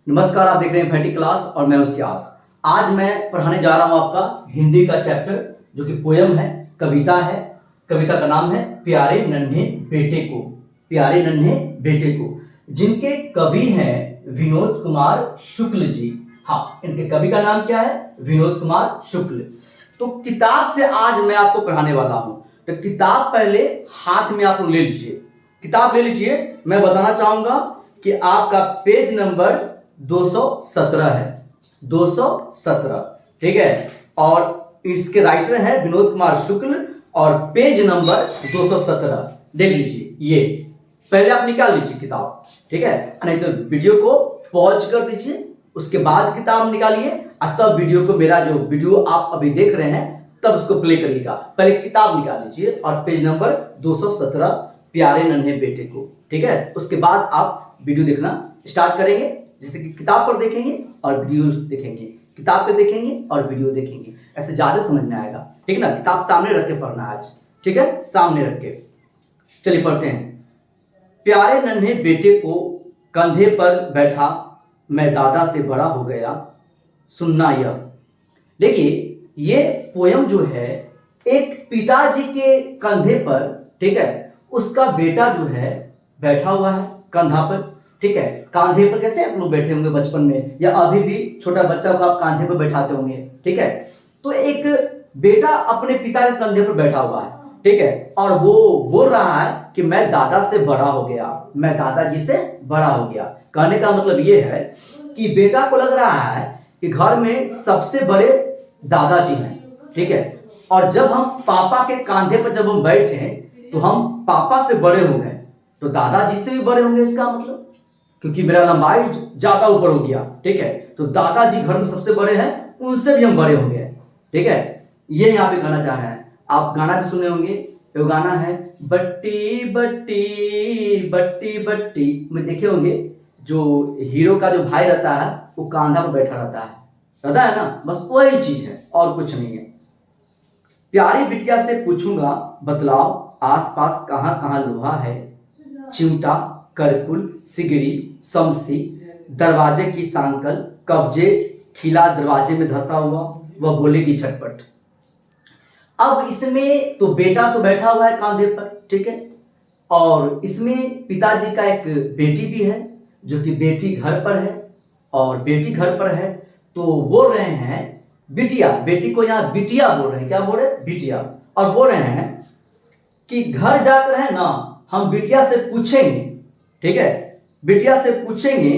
नमस्कार, आप देख रहे हैं फैटी क्लास और मैं हूं सियास। आज मैं पढ़ाने जा रहा हूं आपका हिंदी का चैप्टर जो कि पोयम है, कविता है। कविता का नाम है प्यारे नन्हे बेटे को। प्यारे नन्हे बेटे को, जिनके कवि हैं विनोद कुमार शुक्ल जी। हाँ, इनके कवि का नाम क्या है? विनोद कुमार शुक्ल। तो किताब से आज मैं आपको पढ़ाने वाला हूं। तो किताब पहले हाथ में आप लोग ले लीजिए, किताब ले लीजिए। मैं बताना चाहूंगा कि आपका पेज नंबर 217 है, 217, ठीक है। और इसके राइटर हैं विनोद कुमार शुक्ल और पेज नंबर 217 देख लीजिए। ये पहले आप निकाल लीजिए किताब, ठीक है। नहीं तो वीडियो को पॉज कर दीजिए, उसके बाद किताब निकालिए और तब वीडियो को, मेरा जो वीडियो आप अभी देख रहे हैं तब उसको प्ले करिएगा। पहले किताब निकाल लीजिए और पेज नंबर 217 प्यारे नन्हे बेटे को, ठीक है। उसके बाद आप वीडियो देखना स्टार्ट करेंगे। जैसे कि किताब पर देखेंगे और वीडियो देखेंगे, किताब पे देखेंगे और वीडियो देखेंगे, ऐसे ज्यादा समझ में आएगा, ठीक है ना। किताब सामने रख के पढ़ना आज, ठीक है, सामने रख के। चलिए पढ़ते हैं। प्यारे नन्हे बेटे को कंधे पर बैठा, मैं दादा से बड़ा हो गया, सुनना यह। देखिए, ये पोयम जो है एक पिताजी के कंधे पर, ठीक है, उसका बेटा जो है बैठा हुआ है कंधा पर, ठीक है। कांधे पर कैसे आप लोग बैठे होंगे बचपन में, या अभी भी छोटा बच्चा को आप कांधे पर बैठाते होंगे, ठीक है। तो एक बेटा अपने पिता के कंधे पर बैठा हुआ है, ठीक है, और वो बोल रहा है कि मैं दादा से बड़ा हो गया, मैं दादाजी से बड़ा हो गया। कहने का मतलब ये है कि बेटा को लग रहा है कि घर में सबसे बड़े दादाजी हैं, ठीक है। और जब हम पापा के कांधे पर जब हम बैठे तो हम पापा से बड़े हो गए, तो दादाजी से भी बड़े होंगे, इसका मतलब, क्योंकि मेरा लंबाई ज्यादा ऊपर हो गया, ठीक है। तो दादाजी घर में सबसे बड़े हैं, उनसे भी हम बड़े होंगे, ठीक है। ये यहाँ पे गाना चाह रहे हैं। आप गाना भी सुने होंगे, वो गाना है बट्टी बट्टी बट्टी बट्टी में देखे होंगे, जो हीरो का जो भाई रहता है वो कांधा पर बैठा रहता है ना, बस वही चीज है और कुछ नहीं है। प्यारी बिटिया से पूछूंगा बतलाओ, आसपास कहाँ कहाँ लोहा है, चिमटा, करकुल, सिगड़ी, समसी, दरवाजे की सांकल, कब्जे, खिला दरवाजे में धंसा हुआ, वह बोलेगी झटपट। अब इसमें तो बेटा तो बैठा हुआ है कांधे पर, ठीक है, और इसमें पिताजी का एक बेटी भी है, जो कि बेटी घर पर है, और बेटी घर पर है तो बोल रहे हैं बिटिया, बेटी को यहाँ बिटिया बोल रहे हैं, क्या बोल रहे हैं? बिटिया। और बोल रहे हैं कि घर जाकर है ना हम बिटिया से पूछेंगे, ठीक है, बिटिया से पूछेंगे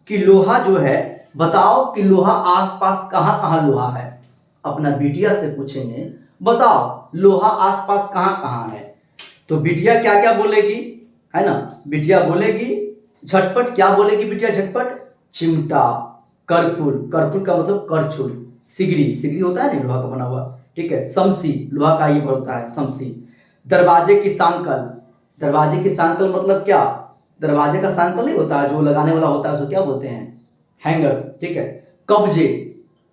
कि लोहा जो है, बताओ कि लोहा आसपास कहाँ कहाँ लोहा है। अपना बिटिया से पूछेंगे, बताओ लोहा आसपास कहाँ कहाँ है। तो बिटिया क्या क्या बोलेगी, है ना, बिटिया बोलेगी झटपट। क्या बोलेगी बिटिया झटपट? चिमटा, करकुल, करकुल का मतलब करछुल, सिगड़ी, सिगड़ी होता है ना लोहा का बना हुआ, ठीक है, समसी, लोहा का ही होता है समसी, दरवाजे की सांकल, दरवाजे की सांकल मतलब क्या? दरवाजे का सांकल नहीं होता है जो लगाने वाला होता है, उसको क्या बोलते हैं? हैंगर, ठीक है। कब्जे,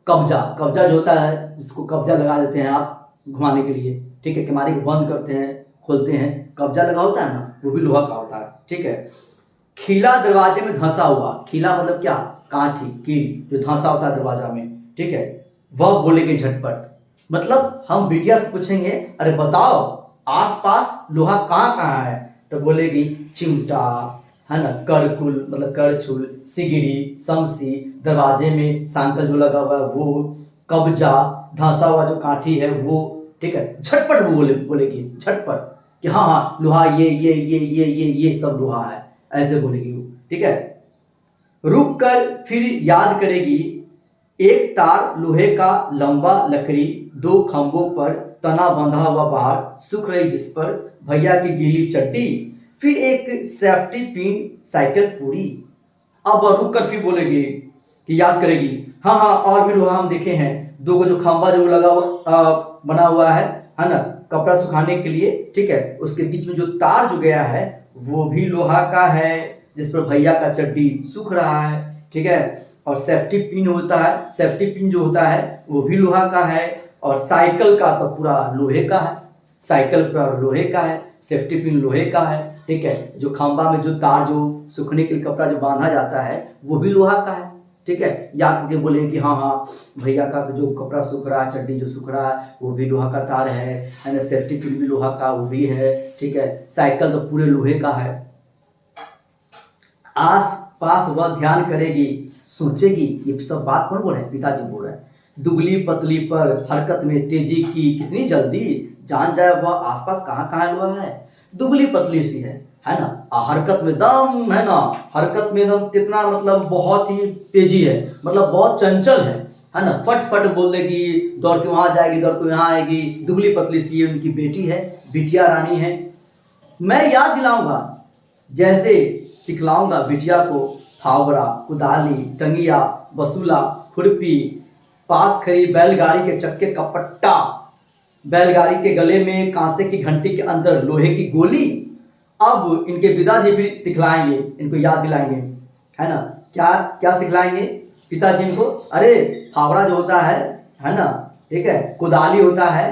कब्जा, कब्जा जो होता है जिसको कब्जा लगा देते हैं आप घुमाने के लिए, ठीक है, किमारी को बंद करते हैं खोलते हैं, कब्जा लगा होता है ना, वो भी लोहा का होता है, ठीक है। खीला दरवाजे में धंसा हुआ, खीला मतलब क्या? कांठी, कील जो धंसा होता है दरवाजा में, ठीक है, वह बोलेंगे झटपट। मतलब हम बिटिया से पूछेंगे अरे बताओ आसपास लोहा कहाँ कहाँ है, तो बोलेगी चिमटा, है ना, करकुल मतलब करछुल, सिगड़ी, समसी, दरवाजे में सांकल जो लगा हुआ है वो, कब्जा, धंसा हुआ जो काठी है वो, ठीक है। झटपट वो बोलेगी झटपट कि हाँ हाँ लोहा ये सब लोहा है, ऐसे बोलेगी वो, ठीक है। रुक कर फिर याद करेगी, एक तार लोहे का लंबा लकड़ी, दो खंभों पर तना बंधा हुआ बाहर, सुख रही जिस पर भैया की गीली चड्डी, फिर एक सेफ्टी पिन साइकिल पूरी। अब रुक कर फिर बोलेगी कि याद करेगी, हाँ हाँ और भी लोहा हम देखे हैं, दो को जो खंभा जो लगा हुआ बना हुआ है ना, कपड़ा सुखाने के लिए, ठीक है, उसके बीच में जो तार जो गया है वो भी लोहा का है, जिस पर भैया का चड्डी सूख रहा है, ठीक है। और सेफ्टी पिन होता है, सेफ्टी पिन जो होता है वो भी लोहा का है, और साइकिल का तो पूरा लोहे का है, साइकिल पूरा लोहे का है, सेफ्टी पिन लोहे का है, ठीक है। जो खंभा में जो तार जो सूखने के लिए कपड़ा जो बांधा जाता है वो भी लोहा का है, ठीक है, याद करके बोलेंगे कि हाँ हाँ भैया का जो कपड़ा सूख रहा है, चड्डी जो सूख रहा है वो भी लोहा का तार है ना, सेफ्टी पिन भी लोहा का वो भी है, ठीक है, साइकिल तो पूरे लोहे का है। आस पास वह ध्यान करेगी, सोचेगी, ये सब बात कौन बोल रहे हैं? पिताजी बोल रहे हैं। दुबली पतली पर हरकत में तेजी की कितनी जल्दी, जान जाए वह आसपास कहाँ कहाँ हुआ है। दुबली पतली सी है ना, हरकत में दम है ना, हरकत में दम कितना मतलब बहुत ही तेजी है, मतलब बहुत चंचल है ना, फट फट बोल देगी, दौड़ के वहां जाएगी, दौड़ के यहाँ आएगी। दुबली पतली सी है, उनकी बेटी है, बिटिया रानी है। मैं याद दिलाऊंगा, जैसे सिखलाऊंगा बिटिया को फावड़ा, कुदाली, टंगिया, बसूला, खुरपी, पास खड़ी बैलगाड़ी के चक्के का पट्टा, बैलगाड़ी के गले में कांसे की घंटी के अंदर लोहे की गोली। अब इनके पिताजी फिर सिखलाएंगे, इनको याद दिलाएंगे, है ना, क्या क्या सिखलाएंगे पिताजी इनको? अरे फावड़ा जो होता है ना, ठीक है, कुदाली होता है,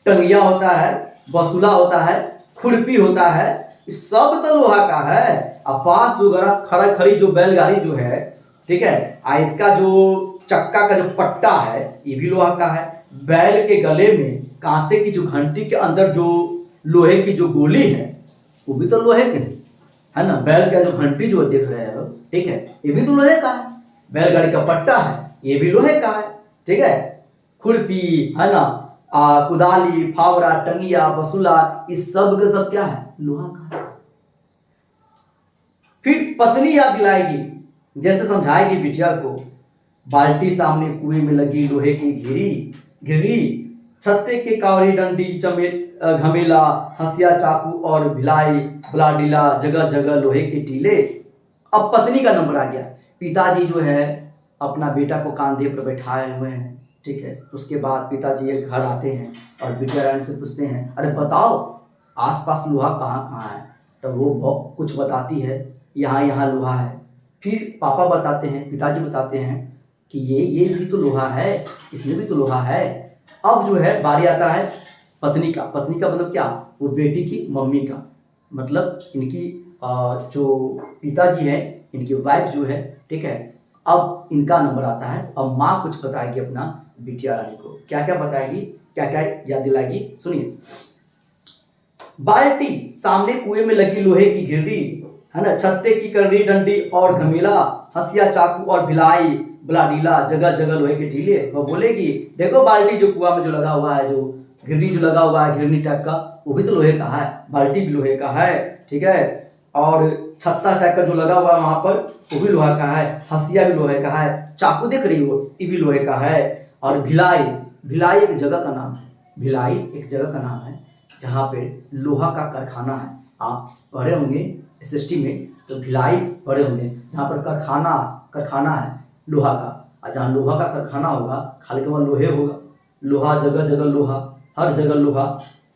टंगिया होता है, बसूला होता है, खुरपी होता है, सब तो लोहा का है। अब पास वगैरह खड़ा खड़ी जो बैलगाड़ी जो है, ठीक है, इसका जो चक्का का जो पट्टा है ये भी लोहा का है। बैल के गले में कांसे की जो घंटी के अंदर जो लोहे की जो गोली है वो भी तो लोहे के है ना। बैल का जो घंटी जो देख रहे हो, ठीक है, ये भी तो लोहे का है। बैलगाड़ी का पट्टा है ये भी लोहे का है, ठीक है। खुरपी है ना, कुदाली, फावड़ा, टंगिया, बसूला, इस सब के सब क्या है? लोहा का है। फिर पत्नी याद दिलाएगी, जैसे समझाएगी बिटिया को, बाल्टी सामने कुएं में लगी लोहे की घिरी, छत्ते के कावड़ी, डंडी, घमेला, हंसिया, चाकू और भिलाई, ब्लाडीला, जगह जगह लोहे के टीले। अब पत्नी का नंबर आ गया। पिताजी जो है अपना बेटा को कांधे पर बैठाए हुए हैं, ठीक है। उसके बाद पिताजी एक घर आते हैं और बिटिया रानी से पूछते हैं, अरे बताओ आसपास लोहा कहाँ कहाँ है? तो वो कुछ बताती है, यहाँ यहाँ लोहा है। फिर पापा बताते हैं, पिताजी बताते हैं कि ये भी तो लोहा है, इसमें भी तो लोहा है। अब जो है बारी आता है पत्नी का मतलब क्या? वो बेटी की मम्मी का मतलब इनकी जो पिताजी है, इनकी वाइफ जो है, ठीक है। अब इनका नंबर आता है। अब माँ कुछ बताएगी अपना बिटिया रानी को, क्या क्या बताएगी, क्या क्या याद दिलाएगी, सुनिए। बाल्टी सामने कुएं में लगी लोहे की घिरडी, है ना, छत्ते की करड़ी, डंडी और घमेला, हंसिया, चाकू और भिलाई, ब्लाडीला, जगह जगह लोहे के टीले। वो बोलेगी देखो बाल्टी जो कुआं में जो लगा हुआ है, जो घिरनी जो लगा हुआ है, घिरनी टाइप का, वो भी तो लोहे का है, बाल्टी भी लोहे का है, ठीक है। और छत्ता टाइप का जो लगा हुआ है वहां पर, वो भी लोहा का है, हंसिया भी लोहे का है, चाकू देख रही हो, ये भी लोहे का है। और भिलाई एक जगह का नाम है, भिलाई एक जगह का नाम है जहाँ पे लोहा का कारखाना है। आप पढ़े होंगे SST में, तो भिलाई पढ़े होंगे, जहाँ पर कारखाना है लोहा का। और जहाँ लोहा का कारखाना होगा, खाली केवल लोहे होगा, लोहा जगह जगह लोहा, हर जगह लोहा।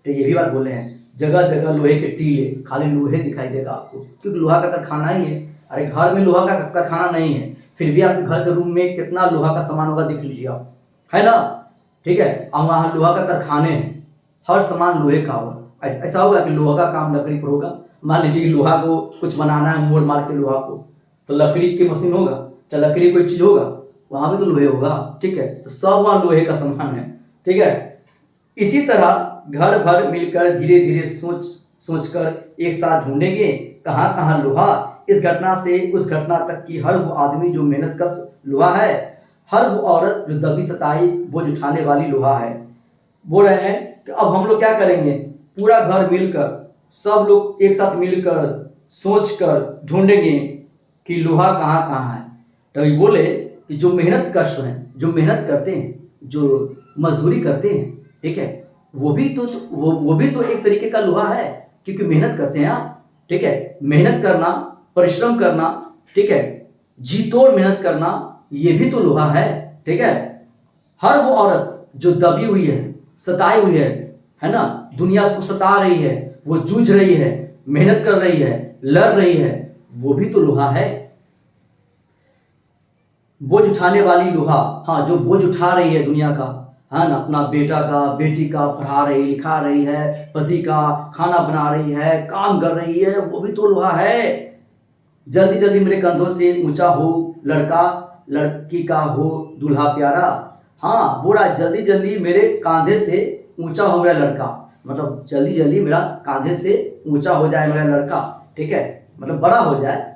तो ये भी बात बोले हैं, जगह जगह लोहे के टीले, खाली लोहे दिखाई देगा आपको, क्योंकि लोहा का कारखाना ही है। अरे घर में लोहा का कारखाना नहीं है, फिर भी आपके घर के रूम में कितना लोहा का सामान होगा देख लीजिए आप, है ना, ठीक है। और वहाँ लोहा का कारखाने हैं, हर सामान लोहे का होगा। ऐसा होगा कि लोहा का काम लकड़ी पर होगा। मान लीजिए कि लोहा को कुछ बनाना है, मोड़ मार के लोहा को, तो लकड़ी की मशीन होगा, चाहे लकड़ी कोई चीज होगा, वहां भी तो लोहे होगा, ठीक है। तो सब वहां लोहे का सामान है, ठीक है। इसी तरह घर भर मिलकर धीरे धीरे सोचकर एक साथ ढूंढेंगे कहाँ कहाँ लोहा। इस घटना से उस घटना तक की हर वो आदमी जो मेहनत कश लोहा है, हर वो औरत जो दबी सताई बोझ उठाने वाली लोहा है। बोल रहे हैं कि अब हम लोग क्या करेंगे, पूरा घर मिलकर, सब लोग एक साथ मिलकर सोचकर ढूंढेंगे कि लोहा कहाँ कहाँ है। तो ये बोले कि जो मेहनत कश हैं, जो मेहनत करते हैं, जो मजदूरी करते हैं, ठीक है, वो भी तो एक तरीके का लोहा है, क्योंकि मेहनत करते हैं आप, ठीक है। मेहनत करना, परिश्रम करना, ठीक है, जी तोड़ मेहनत करना, ये भी तो लोहा है, ठीक है। हर वो औरत जो दबी हुई है, सताई हुई है ना, दुनिया उसको सता रही है, वो जूझ रही है, मेहनत कर रही है, लड़ रही है, वो भी तो लोहा है। बोझ उठाने वाली लोहा, हाँ, जो बोझ उठा रही है दुनिया का, है ना, अपना बेटा का, बेटी का पढ़ा रही, लिखा रही है, पति का खाना बना रही है, काम कर रही है, वो भी तो लोहा है। जल्दी जल्दी मेरे कंधों से ऊंचा हो लड़का, लड़की का हो दूल्हा प्यारा। हाँ, बोल रहा है जल्दी जल्दी मेरे कांधे से ऊंचा हो मेरा लड़का, मतलब जल्दी जल्दी मेरा कांधे से ऊंचा हो जाए मेरा लड़का, ठीक है, मतलब बड़ा हो जाए,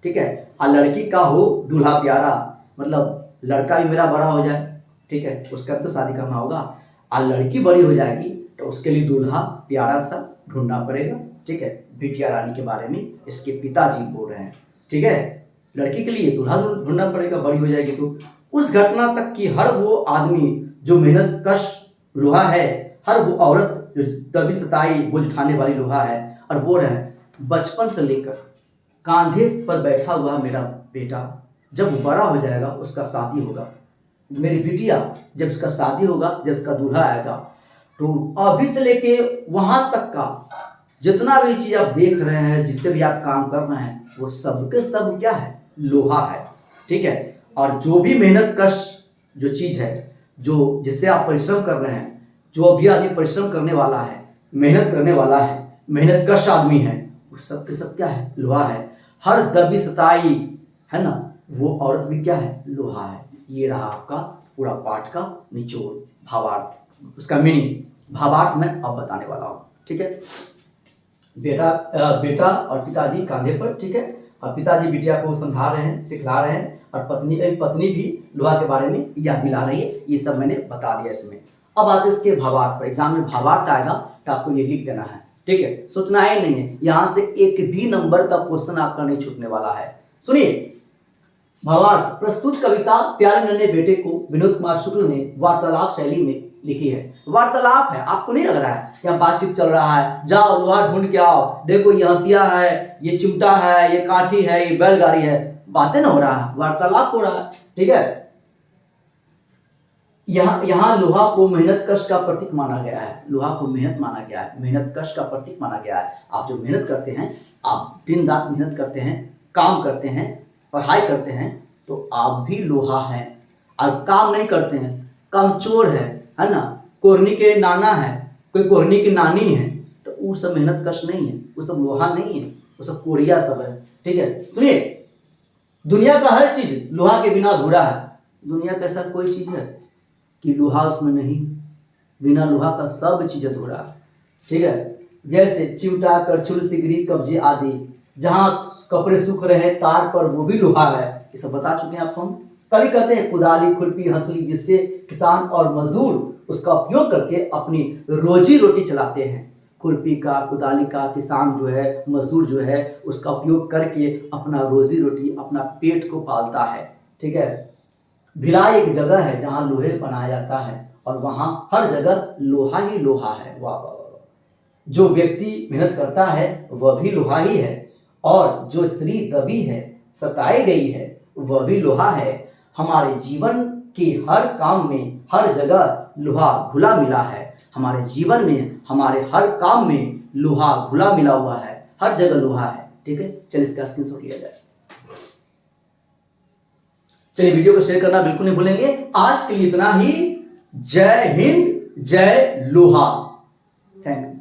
ठीक है। और लड़की का हो दूल्हा प्यारा, मतलब लड़का भी मेरा बड़ा हो जाए, ठीक है, उसका तो शादी करना होगा। और लड़की बड़ी हो जाएगी तो उसके लिए दूल्हा प्यारा सा ढूंढना पड़ेगा, ठीक है। बिटिया रानी के बारे में इसके पिताजी बोल रहे हैं, ठीक है। लड़की के लिए दूल्हा ढूंढना पड़ेगा बड़ी हो जाएगी तो। उस घटना तक कि हर वो आदमी जो मेहनत कश लोहा है, हर वो औरत जो दबी सताई बोझ उठाने वाली लोहा है। और बोल रहे हैं बचपन से लेकर कांधे पर बैठा हुआ मेरा बेटा जब बड़ा हो जाएगा उसका शादी होगा, मेरी बिटिया जब इसका शादी होगा, जब इसका दूल्हा आएगा, तो अभी से लेके वहां तक का जितना भी चीज आप देख रहे हैं, जिससे भी आप काम कर रहे हैं, वो सब के सब क्या है, लोहा है, ठीक है। और जो भी मेहनत कश जो चीज है, जो जिससे आप परिश्रम कर रहे हैं, जो भी आदमी परिश्रम करने वाला है, मेहनत करने वाला है, मेहनत कश आदमी है, वो सब के सब क्या है, लोहा है। हर दबी सताई है ना, वो औरत भी क्या है, लोहा है। ये रहा आपका पूरा पाठ का निचोड़, भावार्थ, उसका मीनिंग भावार्थ मैं अब बताने वाला हूँ, ठीक है। बेटा और पिताजी कांधे पर, ठीक है, और पिताजी बिटिया को समझा रहे हैं, सिखला रहे हैं, और पत्नी भी लोहा के बारे में याद दिला रही है। ये सब मैंने बता दिया इसमें। अब आते इसके भावार्थ पर। एग्जाम में भावार्थ आएगा तो आपको ये लिख देना है, ठीक है, सोचना है नहीं है। यहां से एक भी नंबर का क्वेश्चन आपका नहीं छूटने वाला है। सुनिए भावार्थ। प्रस्तुत कविता प्यारे नन्हे बेटे को विनोद कुमार शुक्ल ने वार्तालाप शैली में लिखी है। वार्तालाप है, आपको नहीं लग रहा है यहाँ बातचीत चल रहा है, जाओ लोहा ढूंढ के आओ, देखो ये हंसिया है, ये चिमटा है, ये काठी है, ये बैलगाड़ी है, बातें ना हो रहा है, वार्तालाप हो रहा है, ठीक है। यहाँ लोहा को मेहनत कश का प्रतीक माना गया है, लोहा को मेहनत माना गया है, मेहनत कश का प्रतीक माना गया है। आप जो मेहनत करते हैं, आप दिन रात मेहनत करते हैं, काम करते हैं, पढ़ाई करते हैं, तो आप भी लोहा हैं। और काम नहीं करते हैं, कमचोर है ना, कोहनी के नाना है, कोई कोहनी की नानी है, तो वो सब मेहनत कश नहीं है, वो सब लोहा नहीं है, वो सब कोड़िया सब है, ठीक है। सुनिए, दुनिया का हर चीज लोहा के बिना अधूरा है। दुनिया का ऐसा कोई चीज है कि लोहा उसमें नहीं, बिना लोहा का सब चीज अधूरा है, ठीक है। जैसे चिमटा, करछुल, सिकरी, कब्जे आदि, जहां कपड़े सूख रहे हैं तार पर, वो भी लोहा है। ये सब बता चुके हैं आपको हम। कभी कहते हैं कुदाली, खुरपी, हंसली, जिससे किसान और मजदूर उसका उपयोग करके अपनी रोजी रोटी चलाते हैं। खुरपी का, कुदाली का किसान जो है, मजदूर जो है, उसका उपयोग करके अपना रोजी रोटी, अपना पेट को पालता है, ठीक है। भिलाई एक जगह है जहां लोहे बनाया जाता है, और वहां हर जगह लोहा ही लोहा है। वाह वाह वाह। जो व्यक्ति मेहनत करता है वह भी लोहा ही है, और जो स्त्री दबी है, सताई गई है, वह भी लोहा है। हमारे जीवन के हर काम में, हर जगह लोहा घुला मिला है। हमारे जीवन में, हमारे हर काम में लोहा घुला मिला हुआ है, हर जगह लोहा है, ठीक है। चलिए इसका स्क्रीनशॉट लिया जाए। चलिए वीडियो को शेयर करना बिल्कुल नहीं भूलेंगे। आज के लिए इतना ही। जय हिंद, जय लोहा। Thank you.